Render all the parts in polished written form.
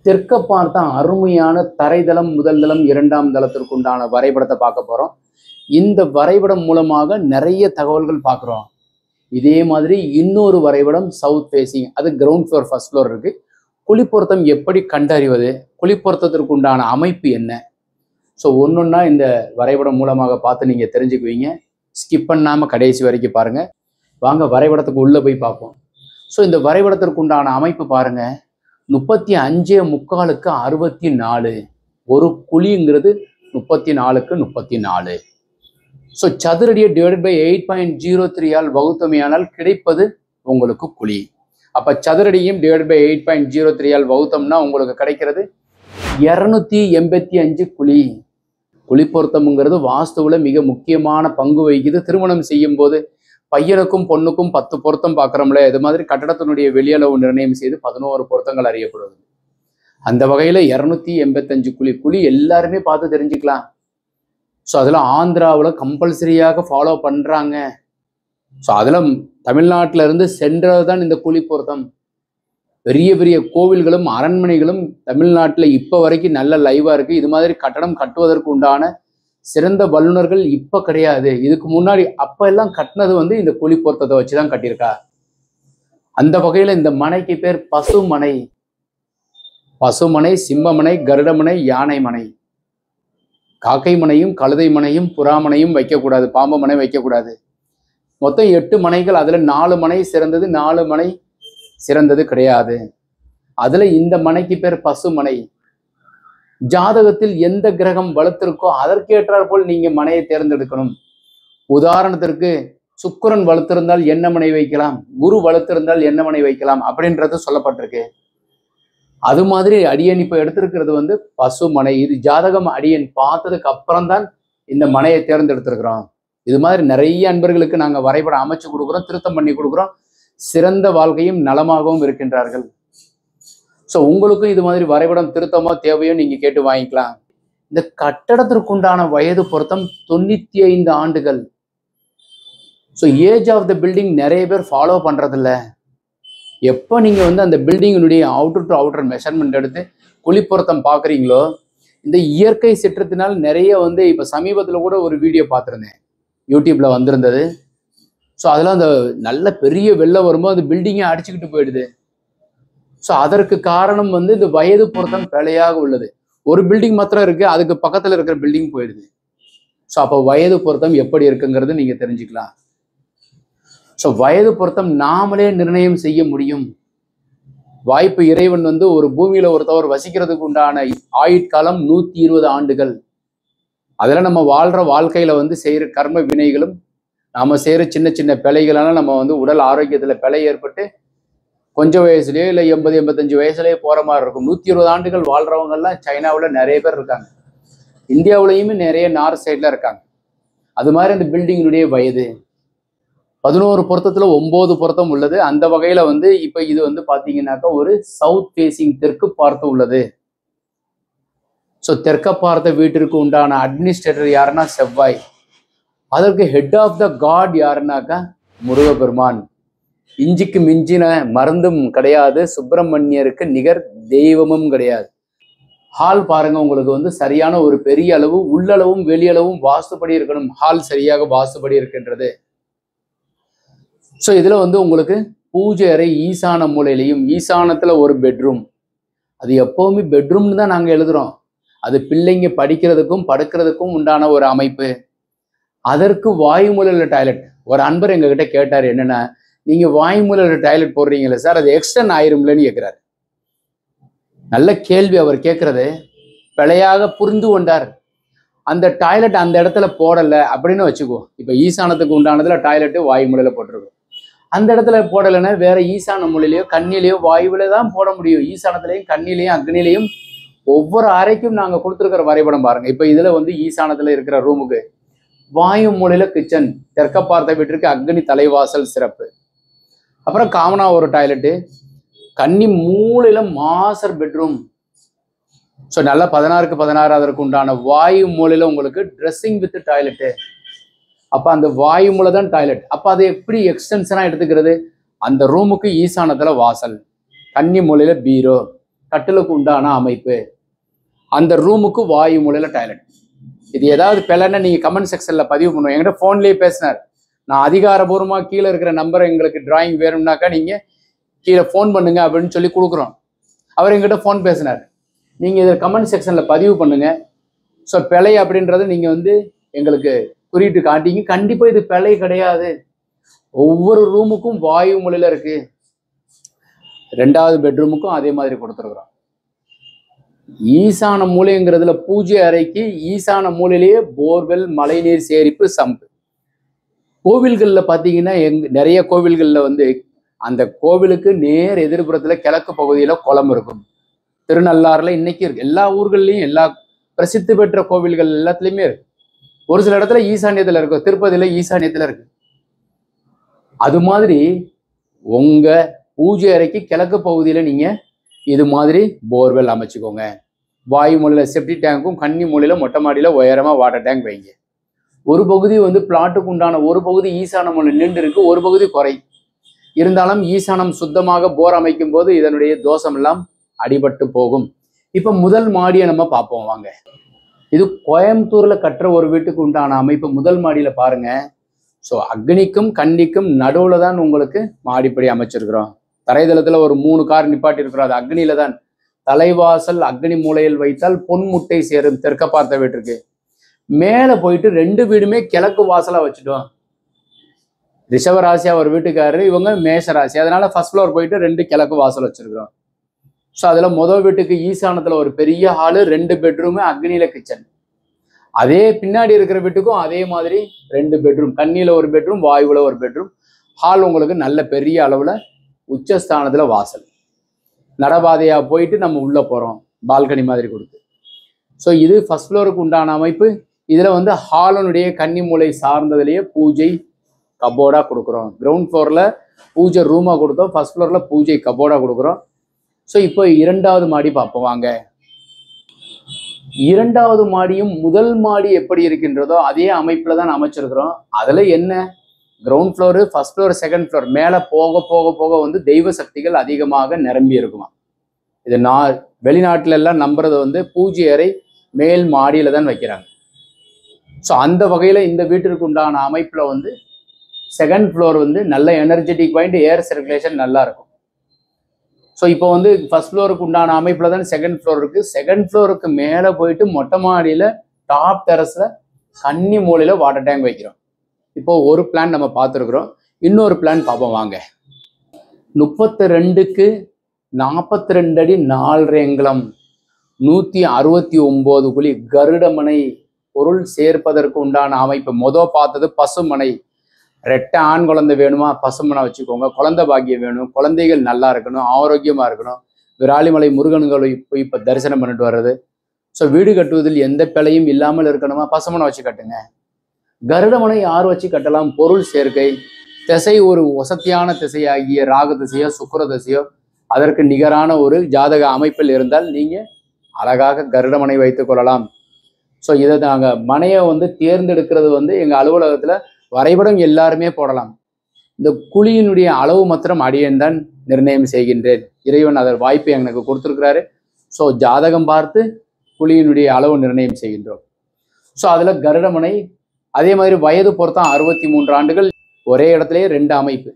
தெற்க பார்த்தா அருமையான தரைதளம், முதல் தளம், இரண்டாம் தளத்திற்கு உண்டான வரைபடத்தை பார்க்க போறோம். இந்த வரைபடம் மூலமாக நிறைய தகவல்கள் பார்க்குறோம். இதே மாதிரி இன்னொரு வரைபடம் சவுத் ஃபேசிங், அது கிரவுண்ட் ஃப்ளோர் ஃபர்ஸ்ட் ஃப்ளோர் இருக்கு. குழிப்பொருத்தம் எப்படி கண்டறிவது, குழிப்பொருத்தத்திற்கு உண்டான அமைப்பு என்ன? ஸோ ஒன்னொன்னா இந்த வரைபடம் மூலமாக பார்த்து நீங்க தெரிஞ்சுக்குவீங்க. ஸ்கிப் பண்ணாம கடைசி வரைக்கும் பாருங்க. வாங்க வரைபடத்துக்கு உள்ள போய் பார்ப்போம். ஸோ இந்த வரைபடத்திற்கு உண்டான அமைப்பு பாருங்க. 35.75க்கு 64. ஒரு குழிங்கிறது 34க்கு 34. ஸோ சதுரடியை டிவைடட் பை 8.03 வகுத்தமையானால் கிடைப்பது உங்களுக்கு குழி. அப்ப சதுரடியும் டிவைடட் பை 8.03 வகுத்தம்னா உங்களுக்கு கிடைக்கிறது 285 குழி. குழி பொருத்தம்ங்கிறது வாஸ்துவில் மிக முக்கியமான பங்கு வகிக்குது. திருமணம் செய்யும் போது பையனுக்கும் பொண்ணுக்கும் 10 பொருத்தம் பார்க்குறோம்ல, இது மாதிரி கட்டடத்தினுடைய வெளியளவு நிர்ணயம் செய்து 11 பொருத்தங்கள் அறியப்படுது. அந்த வகையில் 285 குழி எல்லாருமே பார்த்து தெரிஞ்சுக்கலாம். ஸோ அதில் ஆந்திராவில் கம்பல்சரியாக ஃபாலோ பண்ணுறாங்க. ஸோ அதில் தமிழ்நாட்டில் இருந்து சென்றது தான் இந்த குழி பொருத்தம். பெரிய பெரிய கோவில்களும் அரண்மனைகளும் தமிழ்நாட்டில் இப்போ வரைக்கும் நல்ல லைவாக இருக்குது. இது மாதிரி கட்டடம் கட்டுவதற்கு உண்டான சிறந்த வல்லுநர்கள் இப்போ கிடையாது. இதுக்கு முன்னாடி அப்போ எல்லாம் கட்டினது இந்த குழி பொருத்தத்தை வச்சு தான் கட்டியிருக்கா. அந்த வகையில் இந்த மனைக்கு பேர் பசுமனை. பசுமனை, சிம்மமனை, கருடமனை, யானை மனை. காக்கை மனையும் கழுதை மனையும் புறாமனையும் வைக்கக்கூடாது, பாம்பு மனை வைக்கக்கூடாது. மொத்தம் 8 மனைகள். அதில் 4 மனை சிறந்தது, 4 மனை சிறந்தது கிடையாது. அதுல இந்த மனைக்கு பேர் பசுமனை. ஜாதகத்தில் எந்த கிரகம் வலுத்திருக்கோ அதற்கேற்றாற் போல் நீங்க மனையை தேர்ந்தெடுக்கணும். உதாரணத்திற்கு சுக்கிரன் வலுத்திருந்தால் என்ன மனை வைக்கலாம், குரு வலுத்திருந்தால் என்ன மனை வைக்கலாம் அப்படின்றது சொல்லப்பட்டிருக்கு. அது மாதிரி அடியன் இப்ப எடுத்திருக்கிறது பசுமனை. இது ஜாதகம் அடியன் பார்த்ததுக்கு அப்புறம் தான் இந்த மனையை தேர்ந்தெடுத்திருக்கிறோம். இது மாதிரி நிறைய அன்பர்களுக்கு நாங்க வரைபடம் அமைச்சு கொடுக்குறோம், திருத்தம் பண்ணி கொடுக்குறோம். சிறந்த வாழ்க்கையும் நலமாகவும் இருக்கின்றார்கள். ஸோ உங்களுக்கும் இது மாதிரி வரைபடம் திருத்தமோ தேவையோ நீங்க கேட்டு வாங்கிக்கலாம். இந்த கட்டடத்திற்குண்டான வயது பொருத்தம் 95 ஆண்டுகள். So age of the building நிறைய பேர் ஃபாலோ பண்றதில்ல. எப்போ நீங்க அந்த பில்டிங்கினுடைய அவுட்டர் டு அவுட்டர் மெஷர்மெண்ட் எடுத்து குழிப்பொருத்தம் பார்க்குறீங்களோ, இந்த இயற்கை சீற்றத்தினால் நிறைய இப்போ சமீபத்தில் கூட ஒரு வீடியோ பார்த்துருந்தேன், யூடியூப்ல வந்திருந்தது. ஸோ அதெல்லாம் அந்த நல்ல பெரிய வெள்ளம் வரும்போது அந்த பில்டிங்கை அடிச்சுக்கிட்டு போயிடுது. ஸோ அதற்கு காரணம் இந்த வயது பொருத்தம் பிழையாக உள்ளது. ஒரு பில்டிங் மாத்திரம் இருக்கு, அதுக்கு பக்கத்தில் இருக்கிற பில்டிங் போயிடுது. ஸோ அப்போ வயது பொருத்தம் எப்படி இருக்குங்கிறது நீங்க தெரிஞ்சுக்கலாம். ஸோ வயது பொருத்தம் நாமளே நிர்ணயம் செய்ய முடியும். வாய்ப்பு இறைவன் ஒரு பூமியில ஒருத்தவர் வசிக்கிறதுக்கு உண்டான ஆயுட்காலம் 120 ஆண்டுகள். அதில் நம்ம வாழ்ற வாழ்க்கையில செய்யற கர்ம வினைகளும் நாம செய்யற சின்ன சின்ன பிழைகளால நம்ம உடல் ஆரோக்கியத்துல பிழை ஏற்பட்டு கொஞ்சம் வயசுலயோ இல்லை 80-85 வயசுலயே போற மாதிரி இருக்கும். 120 ஆண்டுகள் வாழ்றவங்கெல்லாம் சைனாவில் நிறைய பேர் இருக்காங்க, இந்தியாவிலையுமே நிறைய நார்த் சைட்ல இருக்காங்க. அது மாதிரி அந்த பில்டிங்கினுடைய வயது 11 பொருத்தத்துல 9 பொருத்தம் உள்ளது. அந்த வகையில இப்ப இது பாத்தீங்கன்னாக்கா ஒரு சவுத் ஃபேசிங், தெற்கு பார்த்து உள்ளது. ஸோ தெற்க பார்த்த வீட்டிற்கு உண்டான அட்மினிஸ்ட்ரேட்டர் யாருன்னா செவ்வாய். அதற்கு ஹெட் ஆஃப் த காட் யாருன்னாக்கா முருகப்பெருமான். இஞ்சிக்கு மிஞ்சின மருந்தும் கிடையாது, சுப்பிரமணியருக்கு நிகர் தெய்வமும் கிடையாது. ஹால் பாருங்க, உங்களுக்கு சரியான ஒரு பெரிய அளவு, உள்ளளவும் வெளியளவும் வாஸ்துபடி இருக்கணும். ஹால் சரியாக வாஸ்துபடி இருக்கின்றது. ஸோ இதுல உங்களுக்கு பூஜை அறை ஈசான மூலையிலையும், ஈசானத்துல ஒரு பெட்ரூம். அது எப்பவுமே பெட்ரூம்னு தான் நாங்க எழுதுறோம். அது பிள்ளைங்க படிக்கிறதுக்கும் படுக்கிறதுக்கும் உண்டான ஒரு அமைப்பு. அதற்கு வாயுமூலையில டாய்லெட். ஒரு அன்பர் எங்ககிட்ட கேட்டார், என்னன்னா நீங்க வாயுமூலையில டாய்லெட் போடுறீங்களே சார், அது எக்ஸ்டன் ஆயிரும்லன்னு கேட்கிறாரு. நல்ல கேள்வி. அவர் கேட்கறது பிழையாக புரிந்து கொண்டார். அந்த டாய்லெட் அந்த இடத்துல போடலை அப்படின்னு வச்சுக்கோ. இப்ப ஈசானத்துக்கு உண்டானதுல டாய்லெட்டு வாயுமூலையில போட்டிருக்கும். அந்த இடத்துல போடலைன்னா வேற ஈசான மூலையிலையோ கண்ணிலையோ வாயுவில தான் போட முடியும். ஈசானத்திலையும் கண்ணிலையும் அக்னிலையும் ஒவ்வொரு அறைக்கும் நாங்க கொடுத்துருக்கிற வரைபடம் பாருங்க. இப்ப இதுல ஈசானத்துல இருக்கிற ரூமுக்கு வாயு மூலையில கிச்சன், தெற்க பார்த்த வீட்டிற்கு அக்னி தலைவாசல் சிறப்பு. அப்புறம் காமனா ஒரு டாய்லெட்டு, கன்னி மூலையில மாஸ்டர் பெட்ரூம். ஸோ நல்லா 16க்கு 16 அதற்கு உண்டான வாயு மூலையில உங்களுக்கு ட்ரெஸ்ஸிங் வித் டாய்லெட்டு. அப்ப அந்த வாயு மூலை தான் டாய்லெட். அப்ப அதை எப்படி எக்ஸ்டென்ஷனா எடுத்துக்கிறது? அந்த ரூமுக்கு ஈசானத்துல வாசல், கன்னி மூலையில பீரோ, கட்டிலுக்கு உண்டான அமைப்பு, அந்த ரூமுக்கு வாயு மூலையில டாய்லெட். இது ஏதாவது பிள்ளைன்னா நீங்க கமெண்ட் செக்ஷன்ல பதிவு பண்ணுவோம். என்கிட்ட போன்லயே பேசினார். நான் அதிகாரபூர்வமா கீழே இருக்கிற நம்பரை எங்களுக்கு டிராயிங் வேணும்னாக்கா நீங்க கீழே ஃபோன் பண்ணுங்க அப்படின்னு சொல்லி கொடுக்குறோம். அவர் எங்கிட்ட ஃபோன் பேசினார். நீங்க இதை கமெண்ட் செக்ஷன்ல பதிவு பண்ணுங்க. ஸோ பிழை அப்படின்றது நீங்க வந்து எங்களுக்கு குறியிட்டு காட்டிங்க. கண்டிப்பா இது பிழை கிடையாது. ஒவ்வொரு ரூமுக்கும் வாயு மூலையில இருக்கு. 2வது பெட்ரூமுக்கும் அதே மாதிரி கொடுத்துருக்குறோம். ஈசான மூலைங்கிறதுல பூஜை அறைக்கு ஈசான மூலையிலேயே போர்வெல், மழைநீர் சேரிப்பு, சம்பு. கோவில்கள்ல பாத்தீங்கன்னா நிறைய கோவில்கள்ல வந்து அந்த கோவிலுக்கு நேர் எதிர்ப்புறத்துல கிழக்கு பகுதியில குளம் இருக்கும். திருநள்ளாறுல இன்னைக்கு இருக்கு. எல்லா ஊர்கள்லயும் எல்லா பிரசித்தி பெற்ற கோவில்கள் எல்லாத்துலயுமே இருக்கு. ஒரு சில இடத்துல ஈசானியத்துல இருக்கும். திருப்பதியில ஈசானியத்துல இருக்கு. அது மாதிரி உங்க பூஜை அறைக்கு கிழக்கு பகுதியில நீங்க இது மாதிரி போர்வெல் அமைச்சுக்கோங்க. வாயு மூலையில செப்டி டேங்க்கும், கன்னி மூலையில மொட்டை மாடியில உயரமா வாட்டர் டேங்க் வைங்க. ஒரு பகுதி வந்து பிளாட்டுக்கு உண்டான ஒரு பகுதி ஈசான மூலை நின்று இருக்கு, ஒரு பகுதி குறை இருந்தாலும் ஈசானம் சுத்தமாக போர் அமைக்கும் போது இதனுடைய தோஷம் எல்லாம் அடிபட்டு போகும். இப்ப முதல் மாடியை நம்ம பார்ப்போம் வாங்க. இது கோயம்புத்தூர்ல கட்டுற ஒரு வீட்டுக்கு உண்டான அமைப்பு. முதல் மாடியில பாருங்க. ஸோ அக்னிக்கும் கன்னிக்கும் நடுவுல தான் உங்களுக்கு மாடிப்படி அமைச்சிருக்கிறோம். தரைதளத்துல ஒரு 3 கார் நிப்பாட்டி இருக்கிறோம். அது அக்னியில தான். தலைவாசல் அக்னி மூலையில் வைத்தால் பொன்முட்டை சேரும். தெற்க பார்த்த வீட்டிற்கு மேல போயிட்டு 2 வீடுமே கிழக்கு வாசலா வச்சுட்டோம். ரிஷவராசியா ஒரு வீட்டுக்காரரு, இவங்க மேஷராசி. அதனால ஃபர்ஸ்ட் ஃப்ளோர் போயிட்டு 2 கிழக்கு வாசல் வச்சிருக்கிறோம். ஸோ அதுல முதல் வீட்டுக்கு ஈசானத்துல ஒரு பெரிய ஹாலு, 2 பெட்ரூமு, அக்னியில கிச்சன். அதே பின்னாடி இருக்கிற வீட்டுக்கும் அதே மாதிரி 2 பெட்ரூம், கன்னியில ஒரு பெட்ரூம், வாயுவில் ஒரு பெட்ரூம். ஹால் உங்களுக்கு நல்ல பெரிய அளவுல உச்சஸ்தானத்துல வாசல். நடபாதையா போயிட்டு நம்ம உள்ள போறோம், பால்கனி மாதிரி கொடுத்து. ஸோ இது ஃபர்ஸ்ட் ஃப்ளோருக்கு உண்டான அமைப்பு. இதுல வந்து ஹாலனுடைய கன்னி மூலை சார்ந்ததுலேயே பூஜை கபோர்டா கொடுக்குறோம். கிரவுண்ட் ஃப்ளோர்ல பூஜை ரூமா கொடுத்தோம், ஃபர்ஸ்ட் ஃப்ளோர்ல பூஜை கபோர்டா கொடுக்குறோம். ஸோ இப்போ 2வது மாடி பார்ப்போம் வாங்க. 2வது மாடியும் முதல் மாடி எப்படி இருக்கின்றதோ அதே அமைப்புல தான் அமைச்சிருக்கிறோம். அதுல என்ன, ground floor, first floor, second floor. மேல போக போக போக வந்து தெய்வ சக்திகள் அதிகமாக நிரம்பி இருக்குமா. இது வெளிநாட்டுல எல்லாம் நம்புறது வந்து பூஜை அறை மேல் மாடியில தான் வைக்கிறாங்க. ஸோ அந்த வகையில இந்த வீட்டிற்கு உண்டான அமைப்புல வந்து செகண்ட் ஃப்ளோர் வந்து நல்ல எனர்ஜெட்டிக் பாயிண்ட், ஏர் சர்க்குலேஷன் நல்லா இருக்கும். ஸோ இப்போ வந்து ஃபர்ஸ்ட் ஃப்ளோருக்கு உண்டான அமைப்புல தான் செகண்ட் ஃப்ளோர் இருக்கு. செகண்ட் ஃப்ளோருக்கு மேலே போயிட்டு மொட்டை மாடியில டாப் டெரஸ்ல கன்னி மூலையில வாட்டர் டேங்க் வைக்கிறோம். இப்போ ஒரு பிளான் நம்ம பார்த்துருக்குறோம். இன்னொரு பிளான் பார்ப்போம் வாங்க. 32க்கு 42 அடி 4.5 அங்குலம் 169 குழி கருடமனை பொருள் சேர்ப்பதற்கு உண்டான அமைப்பு. பார்த்தது பசுமனை. ரெட்டை ஆண் குழந்தை வேணுமா, பசுமனை வச்சுக்கோங்க. குழந்தை பாக்கியம் வேணும், குழந்தைகள் நல்லா இருக்கணும், ஆரோக்கியமா இருக்கணும், விராலிமலை முருகன்களை போய் இப்போ தரிசனம் பண்ணிட்டு வர்றது. ஸோ வீடு கட்டுவதில் எந்த பிழையும் இல்லாமல் இருக்கணுமா, பசுமனை வச்சு கட்டுங்க. கருடமனை யார் வச்சு கட்டலாம், பொருள் சேர்க்கை. திசை ஒரு வசதியான திசையாகிய ராகு திசையோ சுக்கிர திசையோ அதற்கு நிகரான ஒரு ஜாதக அமைப்பில் இருந்தால் நீங்க அழகாக கருடமனை வைத்துக் கொள்ளலாம். ஸோ இதை நாங்கள் மனையை வந்து தேர்ந்தெடுக்கிறது வந்து எங்கள் அலுவலகத்தில் வரைபடம் எல்லாருமே போடலாம். இந்த குழியினுடைய அளவு மாத்திரம் அடியேன் தான் நிர்ணயம் செய்கின்றேன். இறைவன் அதன் வாய்ப்பை எனக்கு கொடுத்துருக்கிறாரு. ஸோ ஜாதகம் பார்த்து குழியினுடைய அளவு நிர்ணயம் செய்கின்றோம். ஸோ அதில் கருடமனை அதே மாதிரி வயது பொறுத்தான் 63 ஆண்டுகள். ஒரே இடத்துலயே 2 அமைப்பு,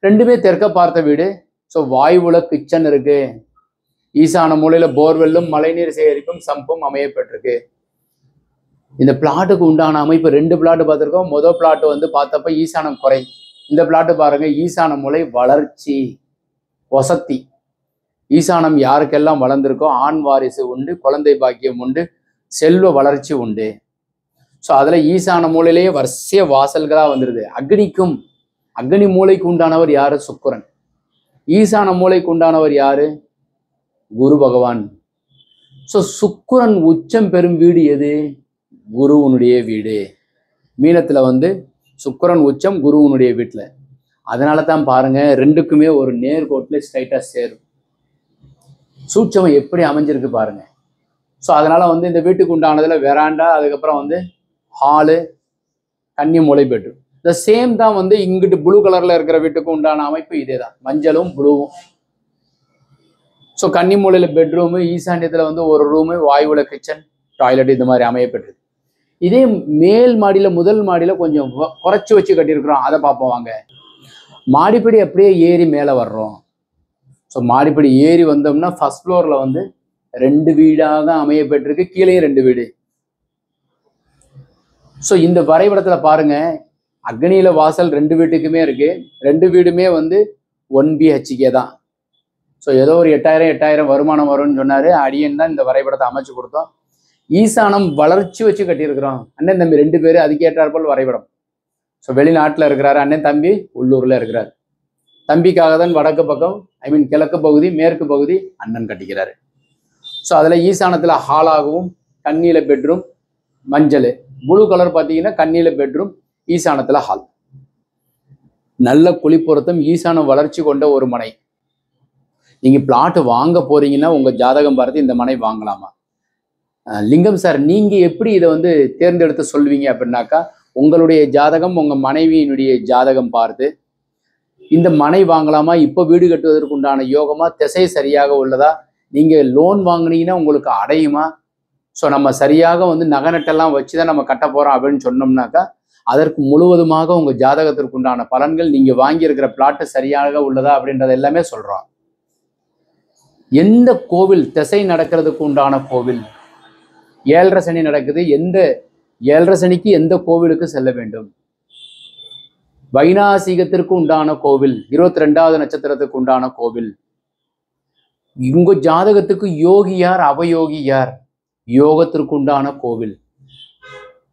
2மே தெற்க பார்த்த வீடு. ஸோ வாயுவுல கிச்சன் இருக்கு. ஈசான மூலையில போர்வெல்லும் மழைநீர் சேகரிப்பும் சம்பும் அமையப்பட்டிருக்கு. இந்த பிளாட்டுக்கு உண்டான அமைப்பு 2 பிளாட் பார்த்துருக்கோம். முதல் பிளாட் வந்து பார்த்தப்ப ஈசானம் குறை. இந்த பிளாட்டு பாருங்க, ஈசான மூலை வளர்ச்சி வசத்தி. ஈசானம் யாருக்கெல்லாம் வளர்ந்துருக்கோ ஆண் வாரிசு உண்டு, குழந்தை பாக்கியம் உண்டு, செல்வ வளர்ச்சி உண்டு. ஸோ அதுல ஈசான மூலையிலேயே வரிசைய வாசல்களா வந்துருது. அக்னி மூலைக்கு உண்டானவர் யாரு, சுக்கிரன். ஈசான மூலைக்கு உண்டானவர் யாரு, குரு பகவான். ஸோ சுக்கிரன் உச்சம் பெறும் வீடு எது, குருவனுடைய வீடு. மீனத்துல வந்து சுக்கிரன் உச்சம் குருவனுடைய வீட்டுல. அதனால தான் பாருங்க 2க்குமே ஒரு நேர்கோட்டில் ஸ்ட்ரைட்டா சேரும். சூட்சமம் எப்படி அமைஞ்சிருக்கு பாருங்க. ஸோ அதனால வந்து இந்த வீட்டுக்கு உண்டானதுல வெராண்டா, அதுக்கப்புறம் வந்து ஹாலு, கன்னி மூலை பெட்ரூம். இந்த சேம் தான் வந்து இங்கிட்டு ப்ளூ கலர்ல இருக்கிற வீட்டுக்கு உண்டான அமைப்பு இதே தான், மஞ்சளும் ப்ளூவும். ஸோ கன்னி மூலையில் பெட்ரூமு, ஈசாண்டியத்தில் வந்து ஒரு ரூமு, வாயுவில் கிச்சன், டாய்லெட் இந்த மாதிரி அமையப்பட்டிருக்கு. இதே மேல் மாடியில் முதல் மாடியில் கொஞ்சம் குறைச்சி வச்சு கட்டியிருக்கிறோம். அதை பார்ப்போம் வாங்க. மாடிப்படி அப்படியே ஏறி மேலே வர்றோம். ஸோ மாடிப்படி ஏறி வந்தோம்னா ஃபர்ஸ்ட் ஃப்ளோரில் வந்து 2 வீடாக அமையப்பட்டிருக்கு, கீழே 2 வீடு. ஸோ இந்த வரைபடத்தில் பாருங்க, அக்னியில வாசல் 2 வீட்டுக்குமே இருக்கு. 2 வீடுமே வந்து 1 BHK தான். ஸோ ஏதோ ஒரு 8000 வருமானம் வரும்னு சொன்னாரு. அடியன் தான் இந்த வரைபடத்தை அமைச்சு கொடுத்தோம். ஈசானம் வளர்ச்சி வச்சு கட்டியிருக்கிறோம். அண்ணன் தம்பி 2 பேர், அதுக்கேற்றாற்போல் வரைபடம். ஸோ வெளிநாட்டில் இருக்கிறாரு அண்ணன், தம்பி உள்ளூர்ல இருக்கிறார். தம்பிக்காக தான் வடக்கு பக்கம், கிழக்கு பகுதி, மேற்கு பகுதி அண்ணன் கட்டிக்கிறாரு. ஸோ அதில் ஈசானத்தில் ஹாலாகவும், கன்னியில பெட்ரூம், மஞ்சள் ப்ளூ கலர் பார்த்தீங்கன்னா கன்னியில பெட்ரூம், ஈசானத்தில் ஹால். நல்ல குளிப்பொருத்தம், ஈசானம் வளர்ச்சி கொண்ட ஒரு மனை. நீங்கள் பிளாட் வாங்க போறீங்கன்னா உங்கள் ஜாதகம் பார்த்து இந்த மனை வாங்கலாமா? லிங்கம் சார், நீங்கள் எப்படி இதை வந்து தேர்ந்தெடுத்து சொல்வீங்க அப்படின்னாக்கா, உங்களுடைய ஜாதகம், உங்கள் மனைவியினுடைய ஜாதகம் பார்த்து இந்த மனை வாங்கலாமா, இப்போ வீடு கட்டுவதற்கு உண்டான யோகமா, திசை சரியாக உள்ளதா, நீங்கள் லோன் வாங்கினீங்கன்னா உங்களுக்கு அடையுமா, ஸோ நம்ம சரியாக வந்து நகநட்டெல்லாம் வச்சு தான் நம்ம கட்ட போகிறோம் அப்படின்னு சொன்னோம்னாக்கா, அதற்கு முழுவதுமாக உங்கள் ஜாதகத்திற்கு உண்டான பலன்கள், நீங்கள் வாங்கியிருக்கிற பிளாட்டு சரியாக உள்ளதா அப்படின்றத எல்லாமே சொல்கிறோம். எந்த கோவில் திசை நடக்கிறதுக்கு உண்டான கோவில், 7.5 சனி நடக்குது, எந்த 7.5 சனிக்கு எந்த கோவிலுக்கு செல்ல வேண்டும், வைநாசிகத்திற்கு உண்டான கோவில், 22வது நட்சத்திரத்துக்கு உண்டான கோவில், உங்க ஜாதகத்துக்கு யோகி யார், அவயோகி யார், யோகத்திற்கு உண்டான கோவில்,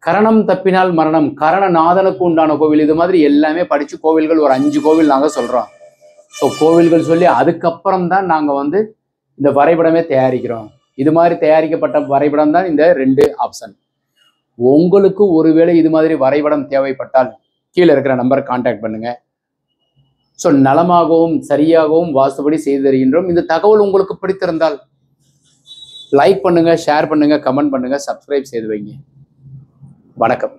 கரணம் தப்பினால் மரணம், கரணநாதனுக்கு உண்டான கோவில், இது மாதிரி எல்லாமே படிச்சு கோவில்கள் ஒரு 5 கோவில் நாங்கள் சொல்றோம். ஸோ கோவில்கள் சொல்லி அதுக்கப்புறம் தான் நாங்கள் வந்து இந்த வரைபடமே தயாரிக்கிறோம். இது மாதிரி தயாரிக்கப்பட்ட வரைபடம் தான் இந்த 2 ஆப்ஷன். உங்களுக்கு ஒருவேளை இது மாதிரி வரைபடம் தேவைப்பட்டால் கீழே இருக்கிற நம்பரை கான்டாக்ட் பண்ணுங்க. ஸோ நலமாகவும் சரியாகவும் வாஸ்துபடி செய்து தருகின்றோம். இந்த தகவல் உங்களுக்கு பிடித்திருந்தால் லைக் பண்ணுங்க, ஷேர் பண்ணுங்க, கமெண்ட் பண்ணுங்க, சப்ஸ்கிரைப் செய்து வைங்க. வணக்கம்.